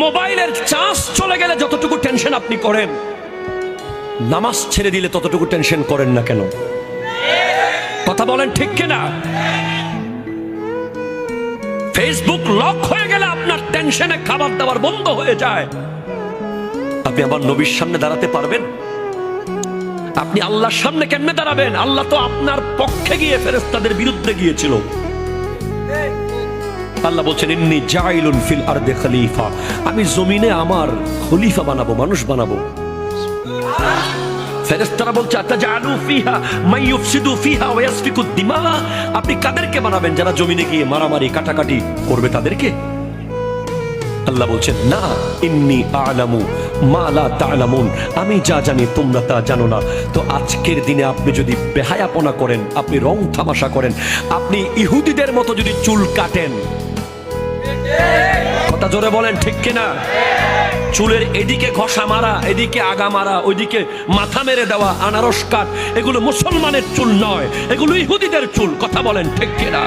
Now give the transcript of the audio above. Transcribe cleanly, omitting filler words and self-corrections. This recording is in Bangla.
মোবাইলের চার্জ চলে গেলে যতটুকু টেনশন আপনি করেন, নামাজ ছেড়ে দিলে ততটুকু টেনশন করেন না কেন? কথা বলেন ঠিক কিনা? ফেসবুক লক হয়ে গেলে আপনার টেনশনে খাবার দাবার বন্ধ হয়ে যায়। আপনি আবার নবীর সামনে দাঁড়াতে পারবেন? আপনি আল্লাহর সামনে কেমনে দাঁড়াবেন? আল্লাহ তো আপনার পক্ষে গিয়ে ফেরেশতাদের বিরুদ্ধে গিয়েছিল। আল্লাহ বলছেন ইন্নী জাইলুন ফিল আরদি খলিফা, আমি জমিনে আমার খলিফা বানাবো, মানুষ বানাবো। ফেরেশতারা বলছে আতাজালু ফিহা মান ইউফসিদু ফিহা ওয়া ইয়াসফিকু দিমা, আপনি কাদেরকে বানাবেন যারা জমিনে গিয়ে মারামারি কাটাকাটি করবে তাদেরকে? আল্লাহ বলছেন না, ইন্নী আ'লামু মা লা তা'লামুন, আমি যা জানি তোমরা তা জানো না। তো আজকের দিনে আপনি যদি বেহায়াপনা করেন, আপনি রং তামাশা করেন, আপনি ইহুদিদের মতো যদি চুল কাটেন, কথা জোরে বলেন ঠিক কিনা? চুলের এদিকে ঘষা মারা, এদিকে আগা মারা, ওইদিকে মাথা মেরে দেওয়া, আনারস কাট, এগুলো মুসলমানের চুল নয়, এগুলো ইহুদিদের চুল। কথা বলেন ঠিক কিনা?